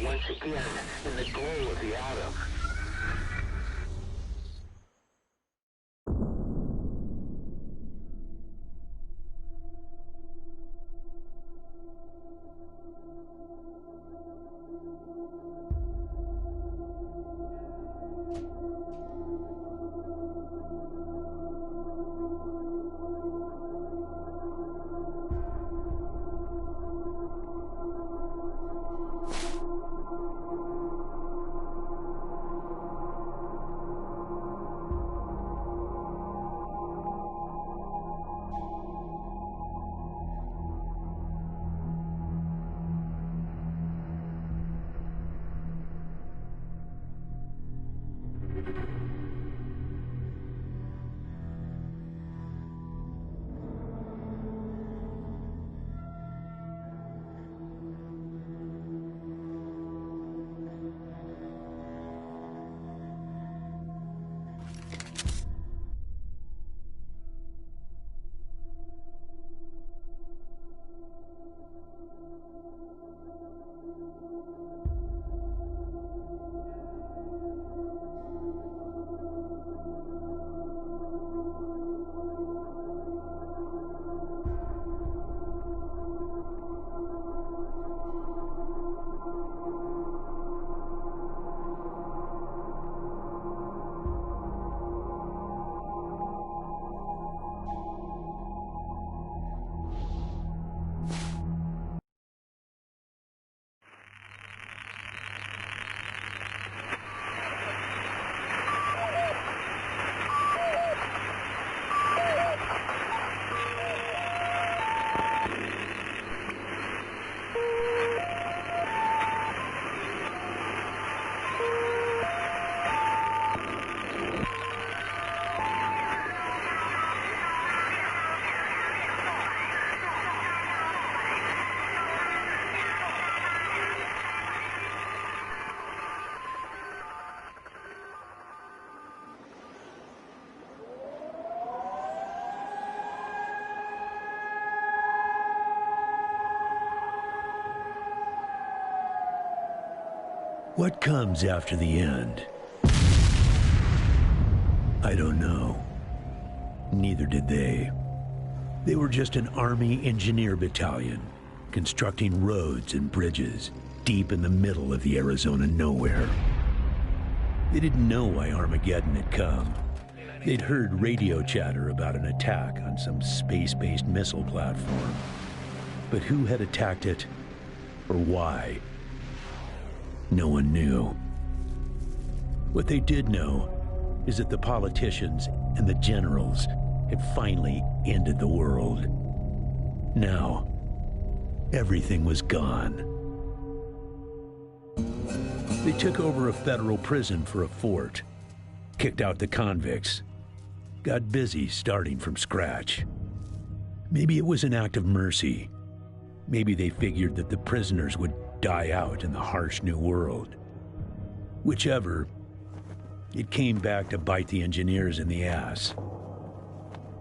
Once again, in the glow of the atom. What comes after the end? I don't know. Neither did they. They were just an Army engineer battalion, constructing roads and bridges deep in the middle of the Arizona nowhere. They didn't know why Armageddon had come. They'd heard radio chatter about an attack on some space-based missile platform. But who had attacked it, or why? No one knew. What they did know is that the politicians and the generals had finally ended the world. Now, everything was gone. They took over a federal prison for a fort, kicked out the convicts, got busy starting from scratch. Maybe it was an act of mercy. Maybe they figured that the prisoners would die out in the harsh new world. Whichever, it came back to bite the engineers in the ass.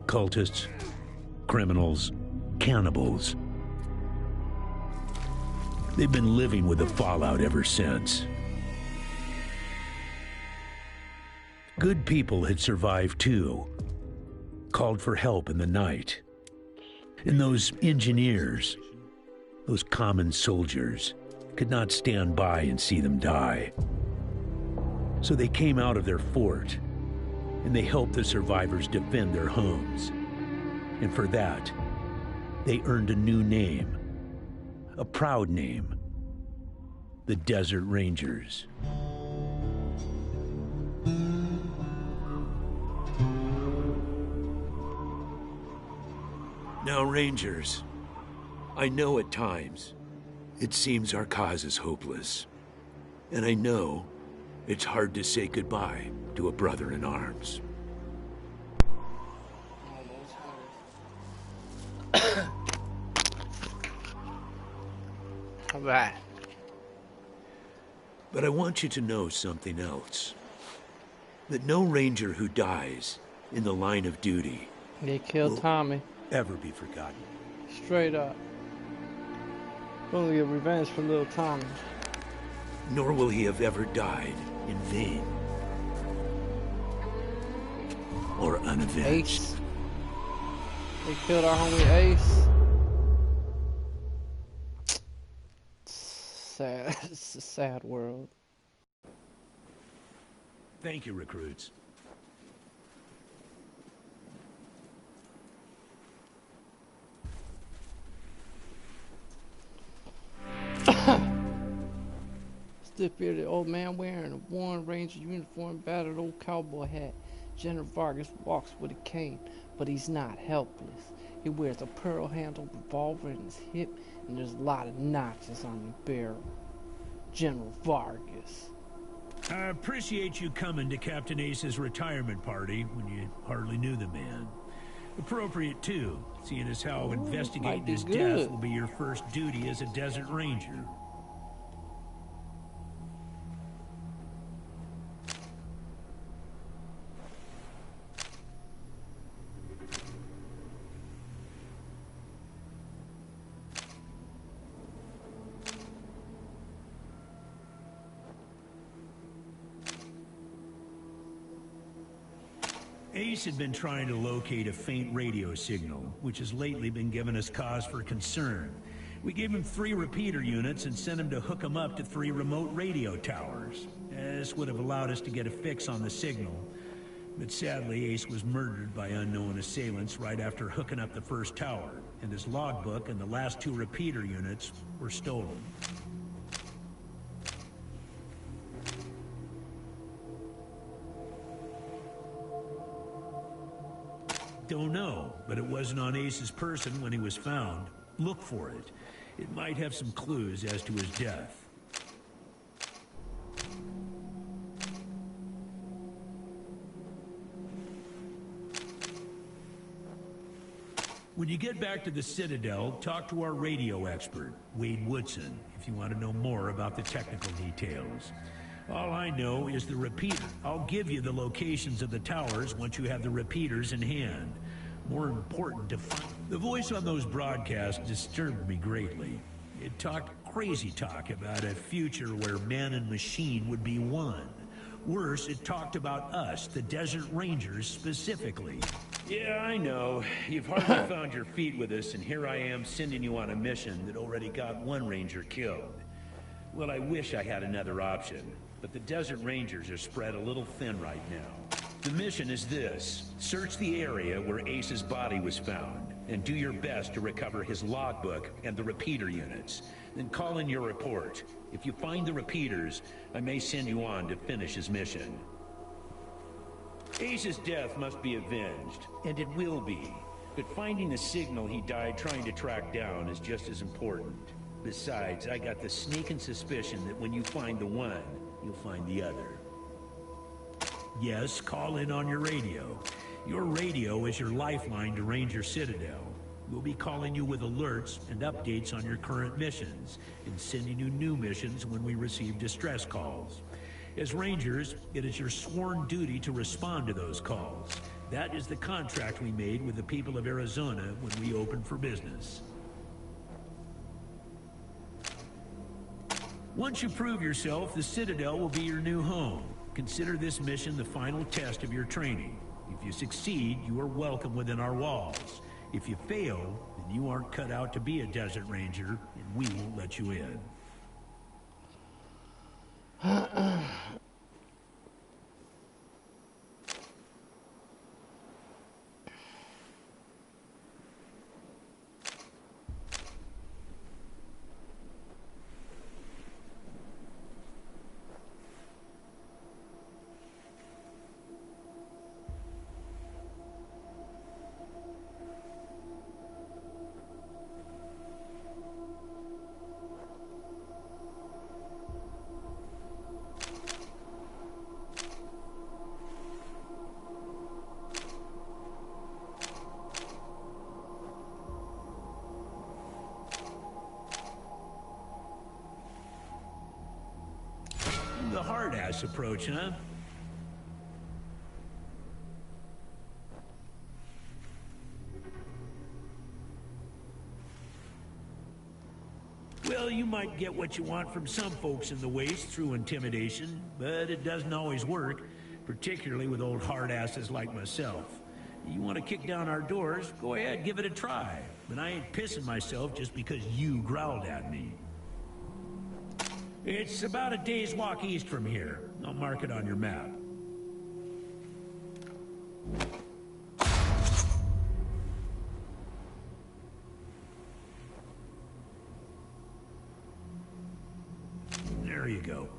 Cultists, criminals, cannibals. They've been living with the fallout ever since. Good people had survived too, called for help in the night. And those engineers, those common soldiers, could not stand by and see them die. So they came out of their fort, and they helped the survivors defend their homes. And for that, they earned a new name, a proud name, the Desert Rangers. Now, Rangers, I know at times it seems our cause is hopeless. And I know it's hard to say goodbye to a brother in arms. All right. But I want you to know something else. That no Ranger who dies in the line of duty They killed Tommy. ever be forgotten. Straight up. Gonna get revenge for little Tommy. Nor will he have ever died in vain. Or unavenged. Ace. They killed our homie Ace. Sad. It's a sad world. Thank you, recruits. Stiff-bearded old man wearing a worn Ranger uniform, battered old cowboy hat. General Vargas walks with a cane, but he's not helpless. He wears a pearl-handled revolver in his hip, and there's a lot of notches on the barrel. General Vargas. I appreciate you coming to Captain Ace's retirement party when you hardly knew the man. Appropriate, too, seeing as how investigating his death will be your first duty as a Desert Ranger. Ace had been trying to locate a faint radio signal, which has lately been giving us cause for concern. We gave him 3 repeater units and sent him to hook them up to 3 remote radio towers. This would have allowed us to get a fix on the signal. But sadly, Ace was murdered by unknown assailants right after hooking up the first tower, and his logbook and the last 2 repeater units were stolen. Don't know, but it wasn't on Ace's person when he was found. Look for it. It might have some clues as to his death. When you get back to the Citadel, talk to our radio expert, Wade Woodson, if you want to know more about the technical details. All I know is the repeater. I'll give you the locations of the towers once you have the repeaters in hand. More important to find... The voice on those broadcasts disturbed me greatly. It talked crazy talk about a future where man and machine would be one. Worse, it talked about us, the Desert Rangers, specifically. Yeah, I know. You've hardly found your feet with us, and here I am sending you on a mission that already got 1 Ranger killed. Well, I wish I had another option, but the Desert Rangers are spread a little thin right now. The mission is this: search the area where Ace's body was found, and do your best to recover his logbook and the repeater units. Then call in your report. If you find the repeaters, I may send you on to finish his mission. Ace's death must be avenged, and it will be. But finding the signal he died trying to track down is just as important. Besides, I got the sneaking suspicion that when you find the one, you'll find the other. Yes, call in on your radio. Your radio is your lifeline to Ranger Citadel. We'll be calling you with alerts and updates on your current missions, and sending you new missions when we receive distress calls. As Rangers, it is your sworn duty to respond to those calls. That is the contract we made with the people of Arizona when we opened for business. Once you prove yourself, the Citadel will be your new home. Consider this mission the final test of your training. If you succeed, you are welcome within our walls. If you fail, then you aren't cut out to be a Desert Ranger, and we won't let you in. The hard-ass approach, huh? Well, Well, you might get what you want from some folks in the Waste through intimidation, but it doesn't always work, particularly with old hard-asses like myself. You want to kick down our doors, go ahead, give it a try. But I ain't pissing myself just because you growled at me. It's about a day's walk east from here. I'll mark it on your map. There you go.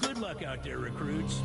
Good luck out there, recruits.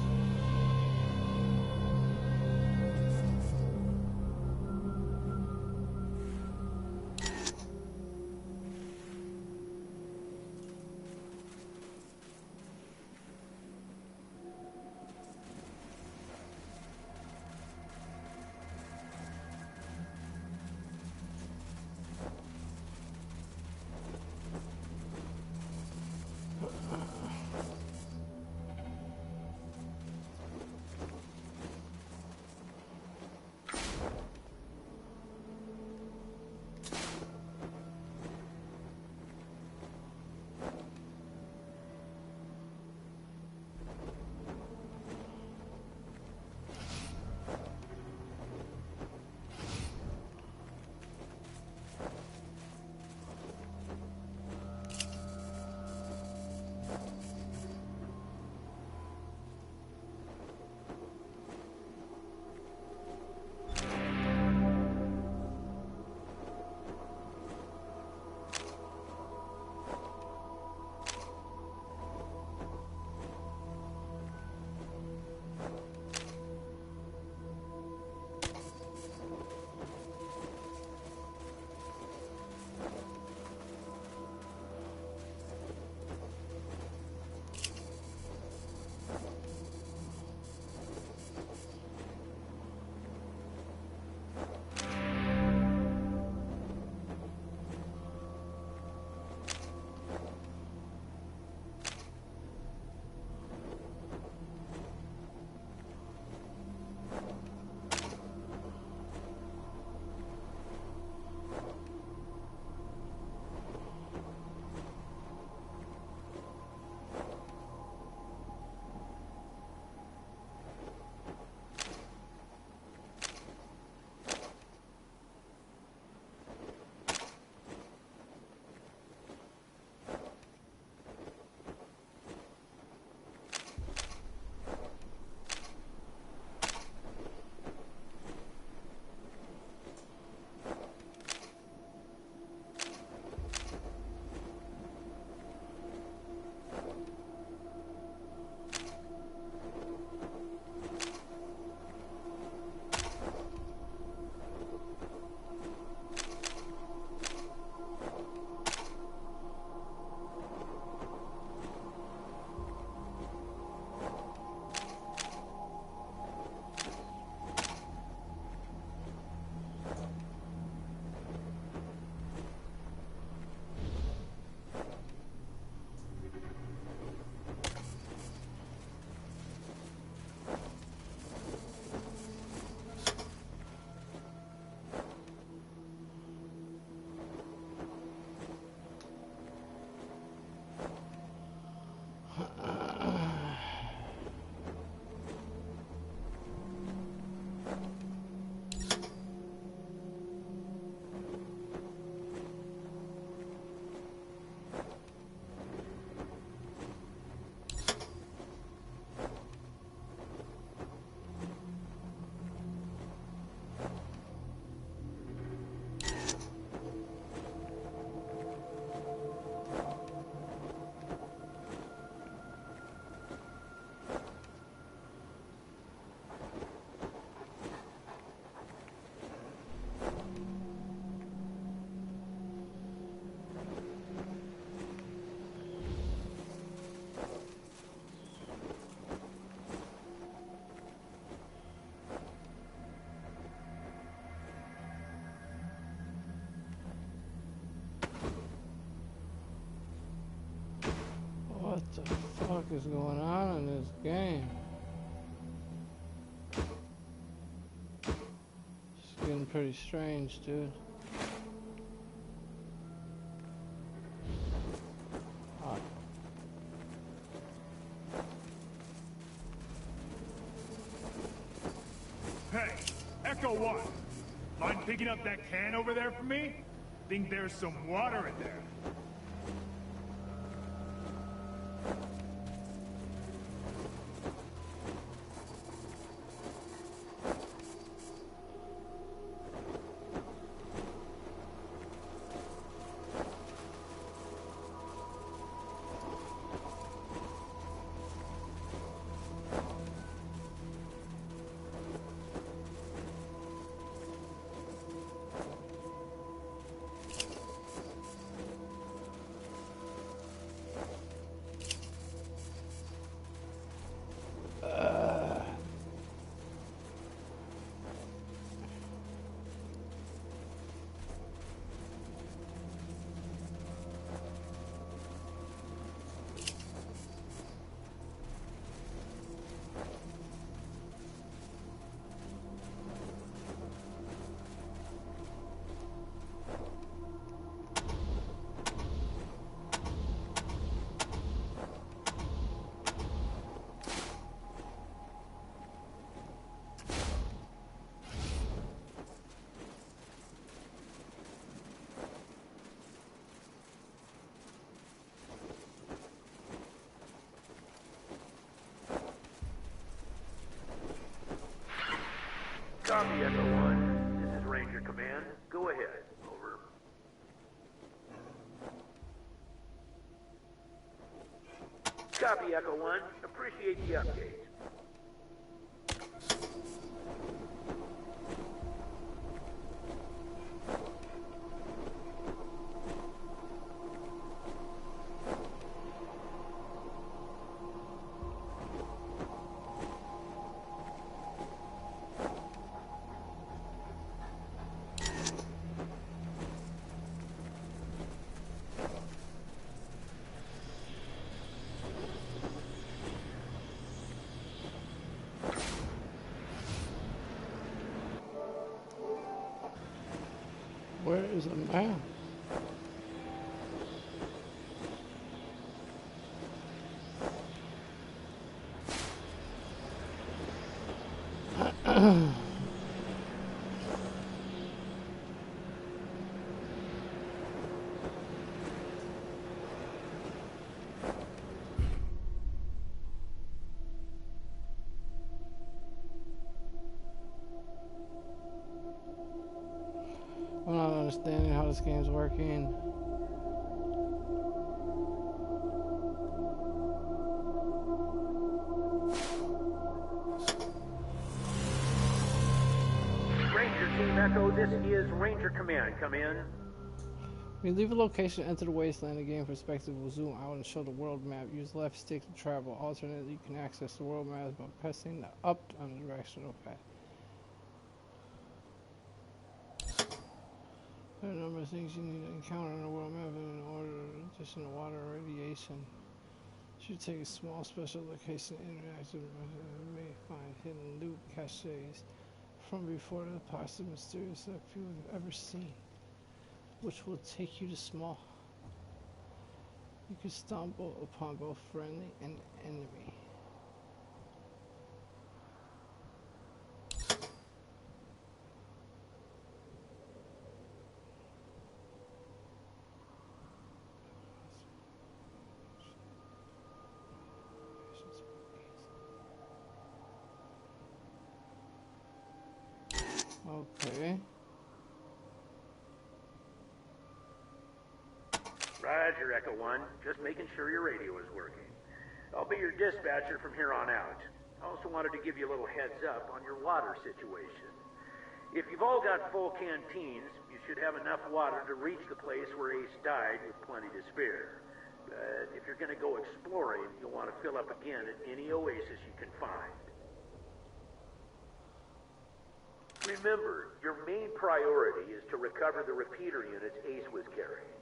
What the fuck is going on in this game? pretty strange, dude. Alright. Hey, Echo 1. Mind picking up that can over there for me? Think there's some water in there. Copy, Echo 1. This is Ranger Command. Go ahead. Over. Copy, Echo 1. Appreciate the update. Where is a man? I'm not understanding how this game's working. Ranger Team Echo, this is Ranger Command. Come in. When you leave a location, enter the wasteland. The game perspective will zoom out and show the world map. Use left stick to travel. Alternately, you can access the world map by pressing the up on the directional pad. There are a number of things you need to encounter on the world map in order to additional water or radiation. Should take a small special location interactive and may find hidden loot caches from before the parts of mysterious that few have ever seen, which will take you to small. You can stumble upon both friendly and enemy. Okay. Roger, Echo 1. Just making sure your radio is working. I'll be your dispatcher from here on out. I also wanted to give you a little heads up on your water situation. If you've all got full canteens, you should have enough water to reach the place where Ace died with plenty to spare. But if you're going to go exploring, you'll want to fill up again at any oasis you can find. Remember, your main priority is to recover the repeater units Ace was carrying.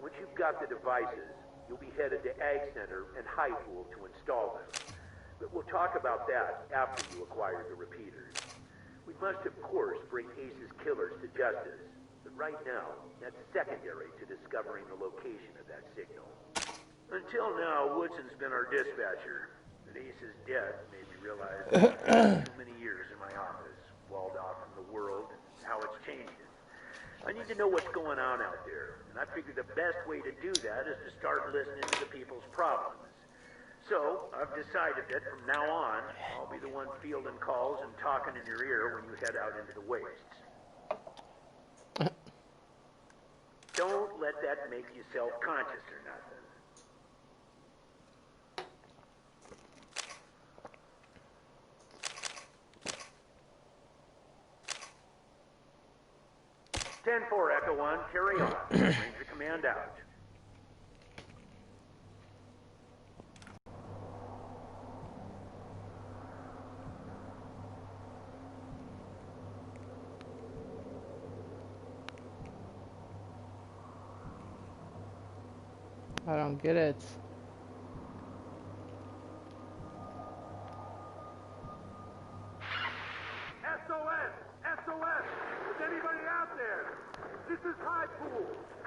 Once you've got the devices, you'll be headed to Ag Center and High Pool to install them. But we'll talk about that after you acquire the repeaters. We must, of course, bring Ace's killers to justice. But right now, that's secondary to discovering the location of that signal. Until now, Woodson's been our dispatcher. But Ace's death made me realize that too many years in my office, walled off from the world, and how it's changed it. I need to know what's going on out there, and I figured the best way to do that is to start listening to the people's problems. So, I've decided that from now on, I'll be the one fielding calls and talking in your ear when you head out into the wastes. Don't let that make you self-conscious or nothing. Ten-4, Echo 1, carry on. Ranger command out. I don't get it. SOS! SOS! Is anybody out there? This is High Pool.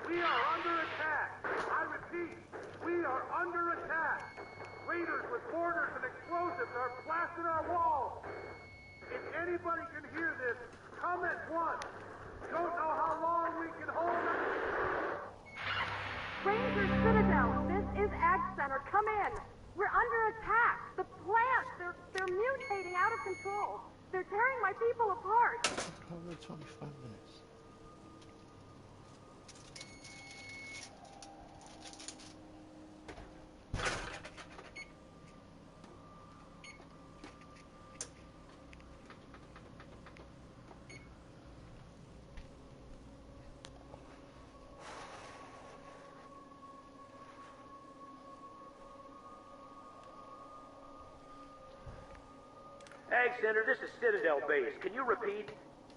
We are under attack. I repeat, we are under attack. Raiders with mortars and explosives are blasting our walls. If anybody can hear this, come at once. Don't know how long we can hold it. Ranger Citadel, this is Ag Center. Come in. We're under attack. The plants, they're mutating out of control. They're tearing my people apart. Over 25 minutes. Ag Center, this is Citadel Base. Can you repeat?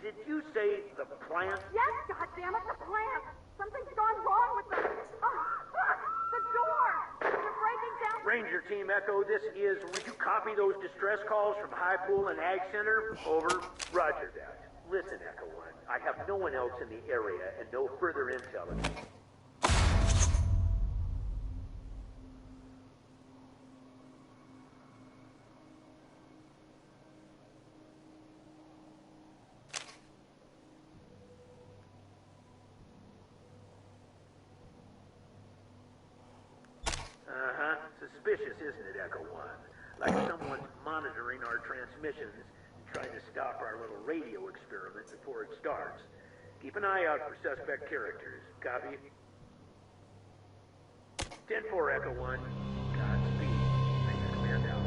Did you say the plant? Yes, goddammit, the plant. Something's gone wrong with the... the door. They're breaking down... Ranger Team Echo, this is... Would you copy those distress calls from High Pool and Ag Center? Over. Roger that. Listen, Echo 1. I have no one else in the area and no further intel. Suspicious, isn't it, Echo 1? Like someone's monitoring our transmissions and trying to stop our little radio experiment before it starts. Keep an eye out for suspect characters. Copy? 10-4, Echo 1. Godspeed. Ranger command out.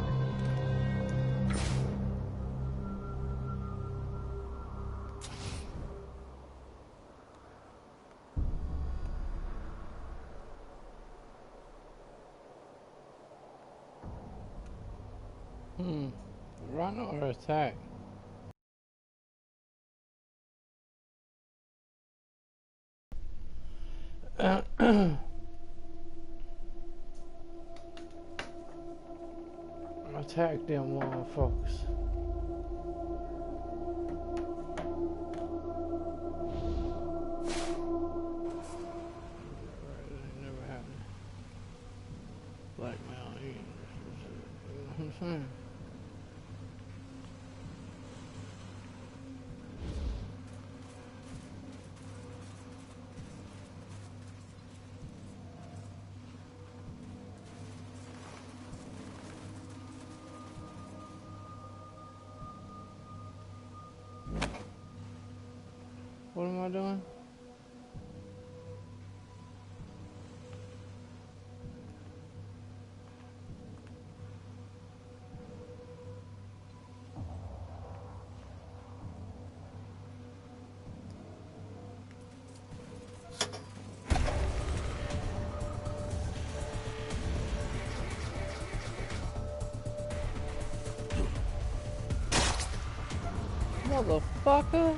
Run or attack? Attack them motherfuckers. Never happened. Blackmail, you know what I'm saying? What am I doing? Motherfucker.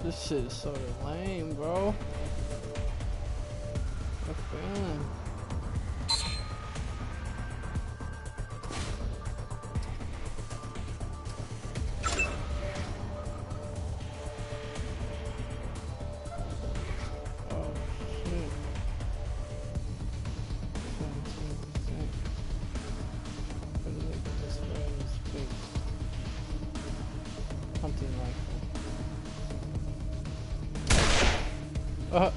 This shit is sort of lame, bro. I'm feeling. Oh shit. 17%. Better look at this man's face. Hunting rifle. That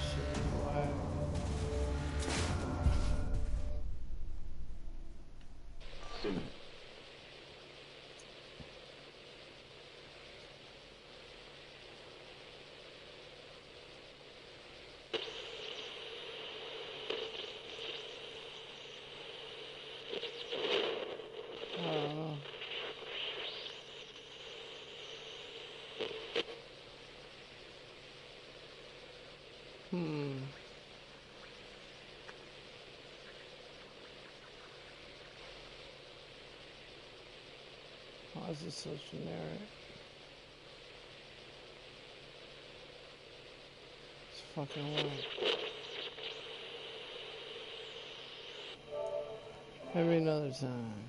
shit is wild. I don't know. Why is it so generic? It's fucking weird. Maybe another time.